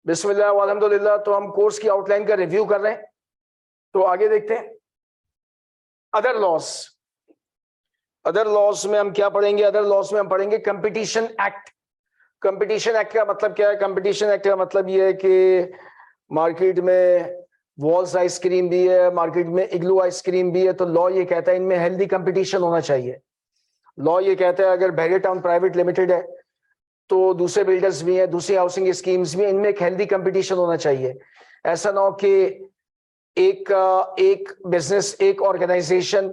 बिस्मिल्लाह व अल्हम्दुलिल्लाह। तो हम कोर्स की आउटलाइन का रिव्यू कर रहे हैं, तो आगे देखते हैं। अदर लॉस, अदर लॉस में हम क्या पढ़ेंगे? अदर लॉस में हम पढ़ेंगे कंपटीशन एक्ट। कंपटीशन एक्ट का मतलब क्या है? कंपटीशन एक्ट का मतलब ये है कि मार्केट में वॉल्स आइसक्रीम भी है, मार्केट में इग्लू आइसक्रीम भी है, तो लॉ ये कहता है इनमें हेल्दी कंपटीशन होना चाहिए। लॉ ये कहता है अगर बैरियर टाउन प्राइवेट लिमिटेड है तो दूसरे बिल्डर्स भी हैं, दूसरी हाउसिंग स्कीम्स भी हैं, इनमें एक हेल्दी कंपटीशन होना चाहिए। ऐसा ना हो कि एक बिजनेस, एक ऑर्गेनाइजेशन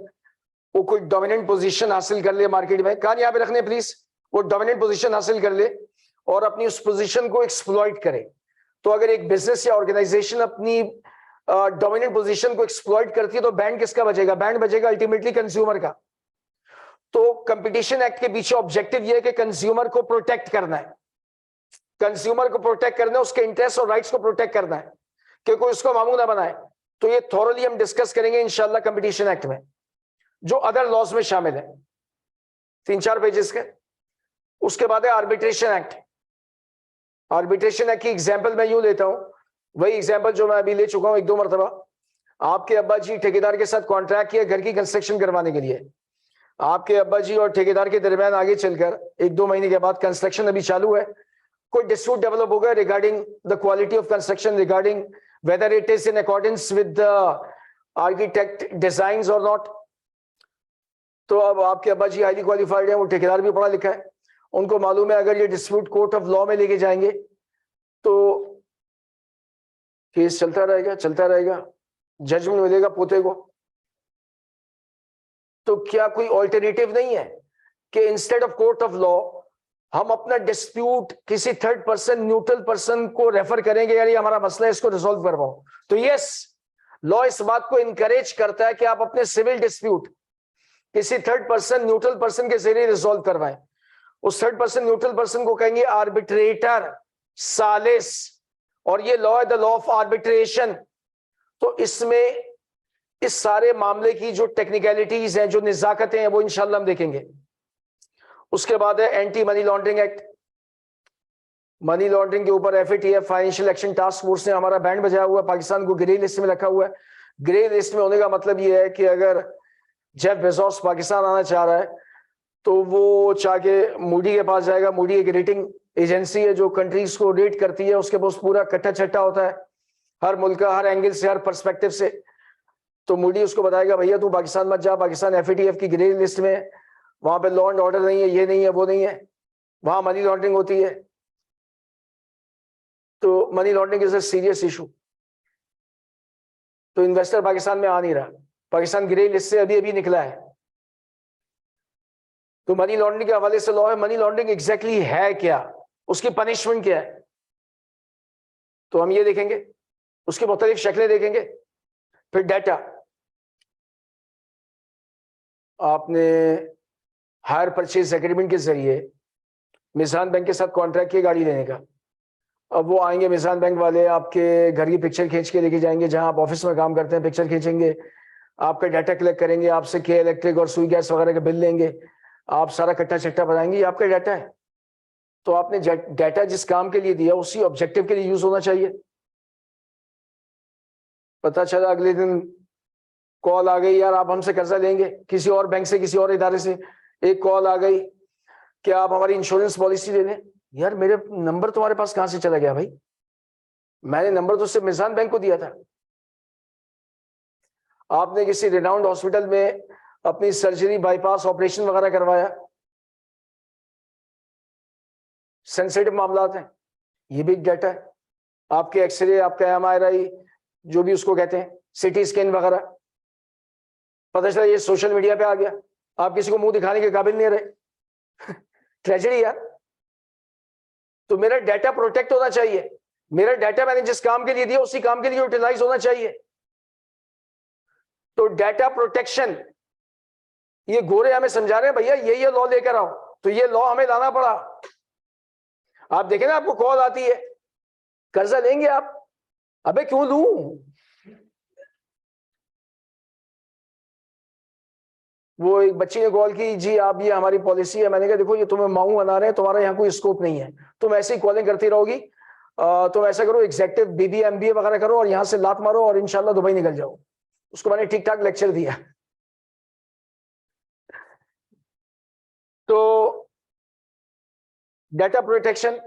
वो कोई डोमिनेंट पोजीशन हासिल कर ले मार्केट में। कान यहाँ पे रखने प्लीज। वो डोमिनेंट पोजीशन हासिल कर ले और अपनी उस पोजीशन को एक्सप्लॉइट करे। तो अगर एक बिजनेस या ऑर्गेनाइजेशन अपनी डोमिनेंट पोजीशन को एक्सप्लॉइट करती है तो बैंड किसका बचेगा? बैंड बचेगा अल्टीमेटली कंज्यूमर का। तो कंपटीशन एक्ट के पीछे ऑब्जेक्टिव यह है कि कंज्यूमर को प्रोटेक्ट करना है, कंज्यूमर को प्रोटेक्ट करना है, उसके इंटरेस्ट और राइट्स को प्रोटेक्ट करना है कि कोई उसको मामू ना बनाए। तो ये थॉरली हम डिस्कस करेंगे इंशाल्लाह कंपटीशन एक्ट में, जो अदर लॉज में शामिल है, 3-4 पेजेस के। उसके बाद है आर्बिट्रेशन एक्ट। आर्बिट्रेशन एक्ट की एग्जांपल मैं यूं लेता हूं, वही एग्जांपल जो मैं अभी ले चुका हूं 1-2 मरतबा। आपके अब्बा जी ठेकेदार के साथ कॉन्ट्रैक्ट किया घर की कंस्ट्रक्शन करवाने के लिए। आपके अब्बा जी और ठेकेदार के दरमियान आगे चलकर 1-2 महीने के बाद कंस्ट्रक्शन अभी चालू है, कोई डिस्प्यूट डेवलप हो गया regarding the quality of construction, regarding whether it is in accordance with the architect designs और नॉट। तो अब आपके अब्बा जी हाईली क्वालिफाइड है, वो ठेकेदार भी पढ़ा लिखा है, उनको मालूम है अगर ये डिस्प्यूट कोर्ट ऑफ लॉ में लेके जाएंगे तो केस चलता रहेगा चलता रहेगा, जजमेंट मिलेगा पोते को। तो क्या कोई ऑल्टरनेटिव नहीं है कि instead of court of law हम अपना डिस्प्यूट किसी थर्ड पर्सन, न्यूट्रल पर्सन को रेफर करेंगे, यार ये हमारा मसला है इसको रिजॉल्व करवाओ। तो यस, लॉ इस बात को इनकरेज करता है कि आप अपने सिविल डिस्प्यूट किसी थर्ड पर्सन, न्यूट्रल पर्सन के जरिए रिजॉल्व करवाएं। उस थर्ड पर्सन, न्यूट्रल पर्सन को कहेंगे आर्बिट्रेटर, सालिस, और ये लॉ है द लॉ ऑफ आर्बिट्रेशन। तो इसमें इस सारे मामले की जो टेक्निकलिटीज हैं, जो निजाकतें हैं, वो इंशाल्लाह हम देखेंगे। उसके बाद है anti money laundering act. Money laundering के ऊपर FATF financial action task force ने हमारा बैंड बजाया हुआ है, पाकिस्तान को ग्रे लिस्ट में रखा हुआ है। ग्रे लिस्ट में होने का मतलब यह है कि अगर जेफ बेजोस पाकिस्तान आना चाह रहा है तो वो चाह के मूडी के पास जाएगा। मूडी एक रेटिंग एजेंसी है जो कंट्रीज को रेट करती है, उसके पास पूरा कट्टा छट्टा होता है हर मुल्क का, हर एंगल से, हर पर्सपेक्टिव से। तो मूडी उसको बताएगा भैया तू पाकिस्तान मत जा, पाकिस्तान FATF की ग्रे लिस्ट में है, वहां पे लॉ एंड ऑर्डर नहीं है, ये नहीं है, वो नहीं है, वहां मनी लॉन्ड्रिंग होती है। तो money laundering is a serious issue. तो इन्वेस्टर पाकिस्तान में आ नहीं रहा, पाकिस्तान ग्रे लिस्ट से अभी अभी निकला है। तो मनी लॉन्ड्रिंग के हवाले से लॉ है। मनी लॉन्ड्रिंग एग्जैक्टली है क्या, उसकी पनिशमेंट क्या है, तो हम ये देखेंगे, उसकी मुख्तलिफ शक्लें देखेंगे। फिर डाटा, आपने हायर परचेज एग्रीमेंट के जरिए मिजान बैंक के साथ कॉन्ट्रैक्ट किया गाड़ी लेने का। अब वो आएंगे मिजान बैंक वाले, आपके घर की पिक्चर खींच के लेके जाएंगे, जहां आप ऑफिस में काम करते हैं पिक्चर खींचेंगे, आपका डाटा कलेक्ट करेंगे, आपसे के इलेक्ट्रिक और सुई गैस वगैरह के बिल लेंगे, आप सारा कट्टा चट्टा बनाएंगे, ये आपका डाटा है। तो आपने डाटा जिस काम के लिए दिया उसी ऑब्जेक्टिव के लिए यूज होना चाहिए। पता चला अगले दिन कॉल आ गई, यार आप हमसे कर्जा लेंगे, किसी और बैंक से, किसी और इदारे से एक कॉल आ गई कि आप हमारी इंश्योरेंस पॉलिसी ले लें। यार मेरे नंबर तुम्हारे पास कहां से चला गया भाई? मैंने नंबर तो सिर्फ मिजान बैंक को दिया था। आपने किसी रिनाउंड हॉस्पिटल में अपनी सर्जरी, बाईपास ऑपरेशन वगैरह करवाया, सेंसिटिव मामलात हैं, ये भी डाटा है। आपके एक्सरे, आपका MRI, जो भी उसको कहते हैं, CT स्कैन वगैरह, पता चला ये सोशल मीडिया पे आ गया, आप किसी को मुंह दिखाने के काबिल नहीं रहे। ट्रेजेडी यार। तो मेरा डाटा प्रोटेक्ट होना चाहिए, मेरा डाटा मैंने जिस काम के लिए दिया उसी काम के लिए यूटिलाइज होना चाहिए। तो डाटा प्रोटेक्शन, ये गोरे हमें समझा रहे हैं भैया ये लॉ लेकर आओ, तो ये लॉ हमें लाना पड़ा। आप देखें ना, आपको कॉल आती है कर्जा लेंगे आप, अबे क्यों लूं? वो एक बच्ची ने कॉल की, जी आप ये हमारी पॉलिसी है। मैंने कहा देखो ये तुम्हें माऊ बना रहे हैं, तुम्हारा यहाँ कोई स्कोप नहीं है, तुम ऐसे ही कॉलिंग करती रहोगी, तो ऐसा करो, एग्जेक्टिव बीबीए एमबीए वगैरह करो और यहां से लात मारो और इंशाल्लाह दुबई निकल जाओ। उसको मैंने ठीक ठाक लेक्चर दिया। तो डेटा प्रोटेक्शन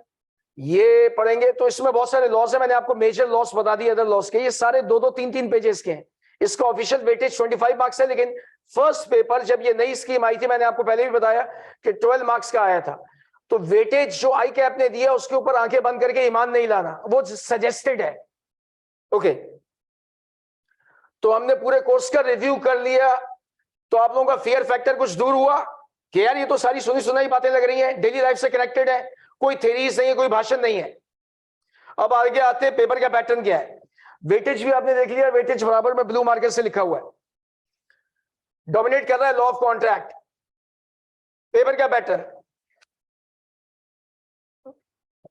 ये पढ़ेंगे। तो इसमें बहुत सारे लॉस है, मैंने आपको मेजर लॉस बता दिए अदर लॉस के। ये सारे 2-2, 3-3 पेजेस के हैं। इसका ऑफिशियल वेटेज 25 मार्क्स है, लेकिन फर्स्ट पेपर जब ये नई स्कीम आई थी, मैंने आपको पहले भी बताया कि 12 मार्क्स का आया था। तो वेटेज जो आई कैप ने दिया उसके ऊपर आंखें बंद करके ईमान नहीं लाना, वो सजेस्टेड है। ओके, तो हमने पूरे कोर्स का रिव्यू कर लिया। तो आप लोगों का फियर फैक्टर कुछ दूर हुआ कि यार ये तो सारी सुनी सुनाई बातें लग रही हैं, डेली लाइफ से कनेक्टेड है, कोई थ्योरीज नहीं है, कोई भाषण नहीं है। अब आगे आते हैं, पेपर का पैटर्न क्या है। वेटेज भी आपने देख लिया, वेटेज बराबर में ब्लू मार्कर से लिखा हुआ है। डोमिनेट कर रहा है लॉ ऑफ कॉन्ट्रैक्ट। पेपर का पैटर्न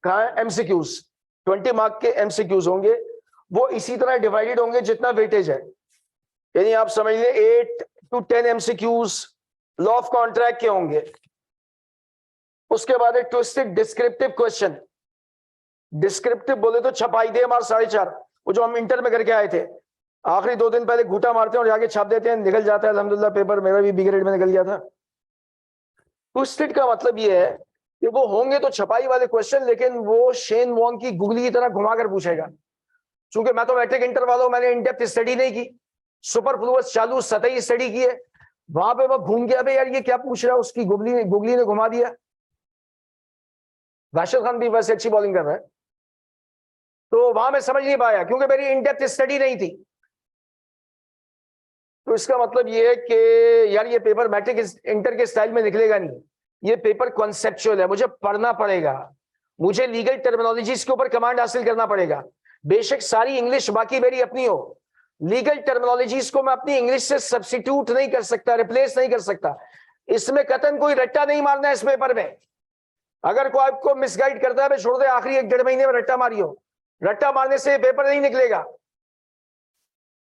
कहां है? एमसीक्यूज, 20 मार्क के एमसीक्यूज होंगे, वो इसी तरह डिवाइडेड होंगे जितना वेटेज है। यानी आप समझ लें 8 to 10 MCQs law of contract के होंगे। उसके बाद एक ट्विस्टेड डिस्क्रिप्टिव क्वेश्चन। डिस्क्रिप्टिव बोले तो छपाई दे मार 4.5, वो जो हम इंटर में करके आए थे, आखिरी 2 दिन पहले घूटा मारते हैं और जाके छाप देते हैं, निकल जाता है अल्हम्दुलिल्लाह पेपर। मेरा भी बी ग्रेड में निकल गया था। ट्विस्टेड का मतलब ये है कि वो होंगे तो छपाई वाले क्वेश्चन, लेकिन वो शेन वॉन्ग की गुगली की तरह घुमाकर पूछेगा। चूंकि मैं तो मैट्रिक इंटर वाला हूं, मैंने इनडेप्थ स्टडी नहीं की, सुपरफ्लुअस चालू सतही स्टडी की है। वहां पे वो घूम गया, भाई यार ये क्या पूछ रहा है, उसकी गुगली ने घुमा दिया। राशिद खान भी वैसे अच्छी बॉलिंग कर रहा है, तो वहां मैं समझ नहीं पाया क्योंकि मेरी इनडेप्थ स्टडी नहीं थी। तो इसका मतलब ये है कि यार ये पेपर मैट्रिक इंटर के स्टाइल में निकलेगा नहीं, ये पेपर कॉन्सेप्चुअल है, मुझे पढ़ना पड़ेगा, मुझे लीगल टर्मिनोलॉजीज के ऊपर कमांड हासिल करना पड़ेगा। बेशक सारी इंग्लिश बाकी मेरी अपनी हो, लीगल टर्मिनोलॉजीज को मैं अपनी इंग्लिश से सब्स्टिट्यूट नहीं कर सकता, रिप्लेस नहीं कर सकता। इसमें कतन कोई रट्टा नहीं मारना है इस पेपर में। अगर कोई आपको मिसगाइड करता है भाई छोड़ दे, आखिरी 1-1.5 महीने में रट्टा मारियो, रट्टा मारने से पेपर नहीं निकलेगा।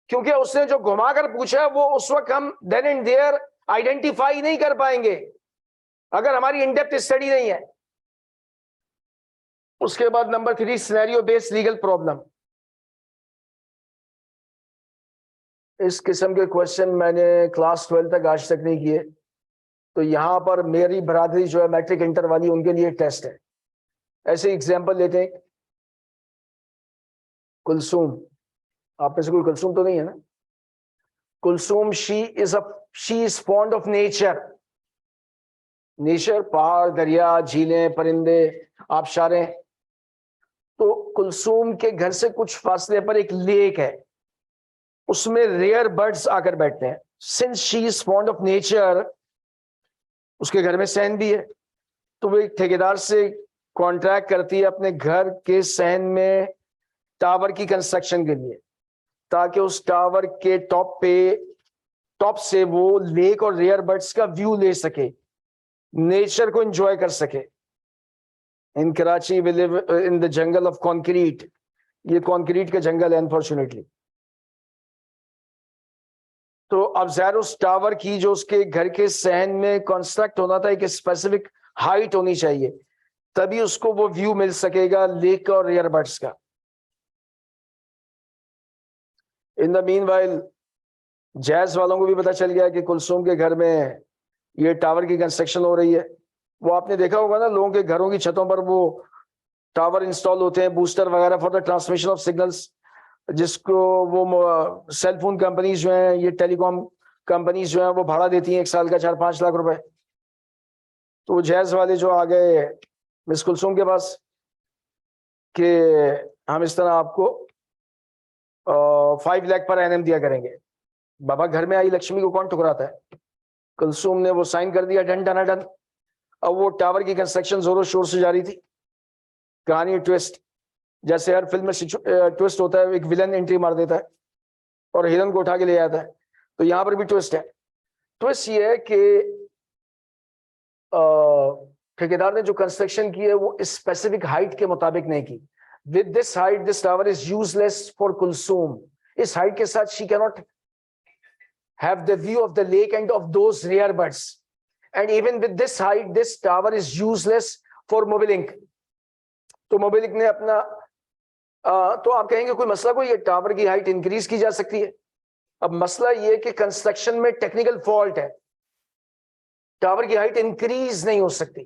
क्योंकि उसने जो घुमाकर पूछा है वो उस वक्त हम देन एंड देयर आइडेंटिफाई नहीं कर पाएंगे अगर हमारी इनडेप्थ स्टडी नहीं है। उसके बाद number 3, scenario based legal problem. इस किस्म के क्वेश्चन मैंने क्लास 12 तक आज तक नहीं किए, तो यहां पर मेरी बरादरी जो है मैट्रिक इंटर वाली, उनके लिए टेस्ट है। ऐसे एग्जांपल लेते हैं, कुलसूम, आप में से कोई कुलसूम तो नहीं है ना? Kulsoom she is fond of nature. Nature, पहाड़, दरिया, झीलें, परिंदे, आबशारें। तो कुलसूम के घर से कुछ फासले पर एक लेक है, उसमें रेयर बर्ड्स आकर बैठते हैं। Since she is fond of nature, उसके घर में सहन भी है, तो वो एक ठेकेदार से कॉन्ट्रैक्ट करती है अपने घर के सहन में टावर की कंस्ट्रक्शन के लिए, ताकि उस टावर के टॉप से वो लेक और रेयर बर्ड्स का व्यू ले सके, नेचर को एंजॉय कर सके। In Karachi we live in the jungle of concrete. ये कॉन्क्रीट का जंगल है अनफॉर्चुनेटली। तो अब ज़ाहिर उस टावर की जो उसके घर के सहन में कंस्ट्रक्ट होना था, एक स्पेसिफिक हाइट होनी चाहिए, तभी उसको वो व्यू मिल सकेगा लेक और रेयर बर्ड्स का। इन द मीनवाइल जैज वालों को भी पता चल गया कि कुलसूम के घर में ये टावर की कंस्ट्रक्शन हो रही है। वो आपने देखा होगा ना, लोगों के घरों की छतों पर वो टावर इंस्टॉल होते हैं, बूस्टर वगैरह for the transmission of signals, जिसको वो सेल फोन कंपनीज जो हैं, ये टेलीकॉम कंपनीज जो हैं, वो भाड़ा देती हैं 1 साल का 4-5 लाख रुपए। तो वो जैज वाले जो आ गए मिस कुलसूम के पास कि हम इस तरह आपको 5 लाख पर एनएम दिया करेंगे। बाबा घर में आई लक्ष्मी को कौन ठुकराता है? कुलसूम ने वो साइन कर दिया, डन डन डन। अब वो टावर की कंस्ट्रक्शन जोरों शोर से जारी थी। कहानी ट्विस्ट, जैसे हर फिल्म में ट्विस्ट होता है, एक विलन एंट्री मार देता है और हिरन को उठा के ले आता है, तो यहां पर भी ट्विस्ट है। ट्विस्ट ये है कि ठेकेदार ने जो कंस्ट्रक्शन की है वो स्पेसिफिक हाइट के मुताबिक नहीं की। With this height this tower is useless for Kulsoom. इस हाइट के साथ she can not have the view of the lake and of those rare birds, and even with this height this tower is useless for Mobilink। तो Mobilink ने अपना तो आप कहेंगे कोई मसला कोई है, टावर की हाइट इंक्रीज की जा सकती है। अब मसला ये कि कंस्ट्रक्शन में टेक्निकल फॉल्ट है, टावर की हाइट इंक्रीज नहीं हो सकती।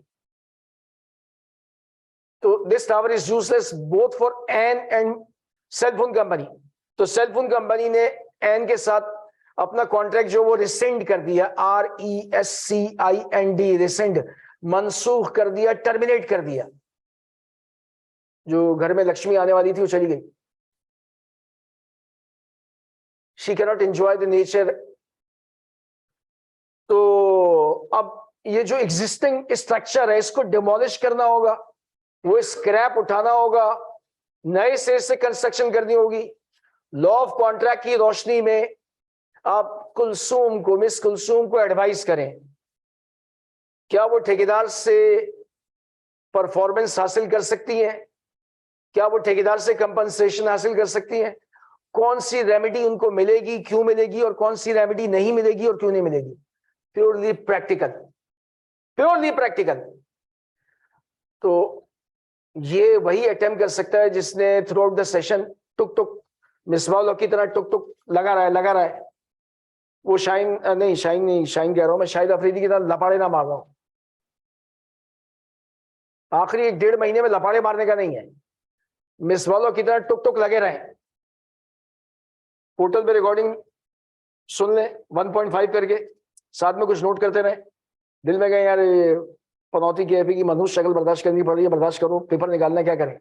तो this tower is useless both for Ann and cell phone company. तो सेल फोन कंपनी ने एन के साथ अपना कॉन्ट्रैक्ट जो वो रिसेंड कर दिया, RESCIND, रिसेंड, मनसूख कर दिया, टर्मिनेट कर दिया। जो घर में लक्ष्मी आने वाली थी वो चली गई। She can not enjoy the nature. तो अब ये जो एग्जिस्टिंग स्ट्रक्चर है इसको डिमोलिश करना होगा, वो स्क्रैप उठाना होगा, नए सिरे से कंस्ट्रक्शन करनी होगी। लॉ ऑफ कॉन्ट्रैक्ट की रोशनी में आप कुलसूम को, मिस कुलसूम को एडवाइस करें, क्या वो ठेकेदार से परफॉर्मेंस हासिल कर सकती हैं? क्या वो ठेकेदार से कंपनसेशन हासिल कर सकती हैं? कौन सी रेमेडी उनको मिलेगी, क्यों मिलेगी, और कौन सी रेमेडी नहीं मिलेगी और क्यों नहीं मिलेगी? Purely practical, purely practical. तो ये वही अटेम्प्ट कर सकता है जिसने थ्रू आउट द सेशन टुक टुक मिसबाह की तरह टुक टुक लगा रहा है। वो शाइन कह रहा हूं मैं, शाहिद अफरीदी की तरह लपाड़े ना मार रहा हूं। आखिरी 1-1.5 महीने में लपाड़े मारने का नहीं है, मिसबाह की तरह टुक टुक लगे रहे। पोर्टल पे रिकॉर्डिंग सुन लें 1.5 करके, साथ में कुछ नोट करते रहे। दिल में गए यार पनौती की एपी की मनुष्य शक्ल बर्दाश्त करनी पड़ रही है, बर्दाश्त करो, पेपर निकालना क्या करें।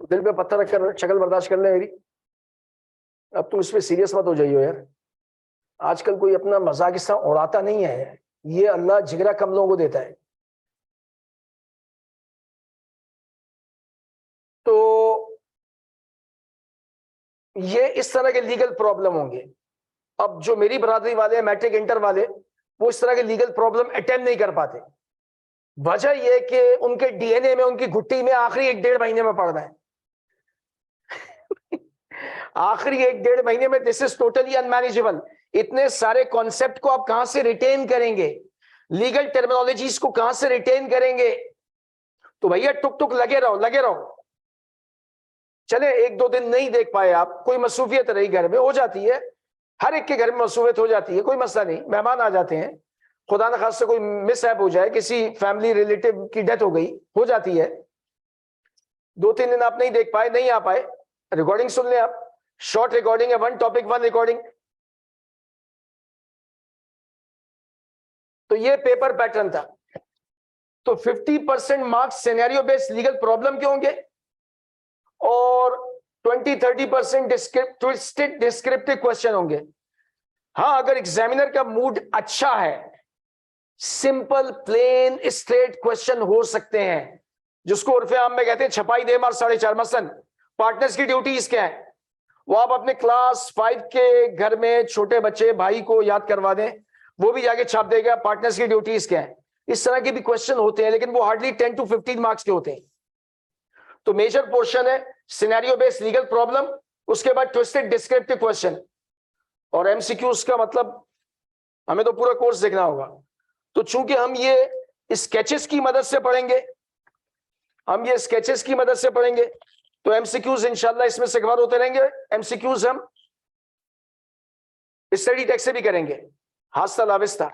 दिल पे पत्थर रखकर शक्ल बर्दाश्त कर ले मेरी। अब तुम इस पे सीरियस मत हो जाइयो यार। आजकल कोई अपना मजाक इस तरह उड़ाता नहीं है, ये अल्लाह जिगरा कम लोगों को देता है। तो ये इस तरह के लीगल प्रॉब्लम होंगे। अब जो मेरी बरादरी वाले हैं, मैट्रिक इंटर वाले, वो इस तरह के लीगल प्रॉब्लम अटेम्प्ट नहीं कर पाते। वजह यह कि उनके डीएनए में, उनकी घुट्टी में आखिरी 1-1.5 महीने में पड़ना है। आखिरी 1-1.5 महीने में दिस इज टोटली अनमैनेजेबल। इतने सारे कॉन्सेप्ट को आप कहां से रिटेन करेंगे, लीगल टर्मिनोलॉजीज को कहां से रिटेन करेंगे? तो भैया टुक टुक लगे रहो। चले 1-2 दिन नहीं देख पाए आप, कोई मसरूफियत रही घर में, हो जाती है, हर एक के घर में मसरूफियत हो जाती है, कोई मसला नहीं। मेहमान आ जाते हैं, खुदा न खास्ता कोई मिसहैप हो जाए, किसी फैमिली रिलेटिव की डेथ हो गई, हो जाती है। 2-3 दिन आप नहीं देख पाए, नहीं आ पाए, रिकॉर्डिंग सुन लें आप। शॉर्ट रिकॉर्डिंग है, 1 टॉपिक 1 रिकॉर्डिंग। तो ये पेपर पैटर्न था। तो 50% marks scenario based legal problem के होंगे और 20-30% ट्विस्टेड डिस्क्रिप्टिव क्वेश्चन होंगे। हाँ, अगर एग्जामिनर का मूड अच्छा है, सिंपल प्लेन स्ट्रेट क्वेश्चन हो सकते हैं, जिसको उर्फे आम में कहते हैं छपाई दे मार 4.5। मसलन पार्टनर्स की ड्यूटीज क्या है, वो आप अपने क्लास 5 के घर में छोटे बच्चे भाई को याद करवा दें, वो भी जाके छाप देगा पार्टनर्स की ड्यूटीज क्या है। इस तरह के भी क्वेश्चन होते हैं, लेकिन वो हार्डली 10-15 मार्क्स के होते हैं। तो मेजर पोर्शन है सिनेरियो बेस्ड लीगल प्रॉब्लम, उसके बाद ट्विस्टेड डिस्क्रिप्टिव क्वेश्चन और एमसीक्यूज का मतलब हमें तो पूरा कोर्स देखना होगा। तो चूंकि हम ये स्केचेस की मदद से पढ़ेंगे, तो एमसीक्यूज इंशाल्लाह इसमें से कवर होते रहेंगे। एमसीक्यूज हम स्टडी टेक्स्ट से भी करेंगे। हास्ता लाविस्ता।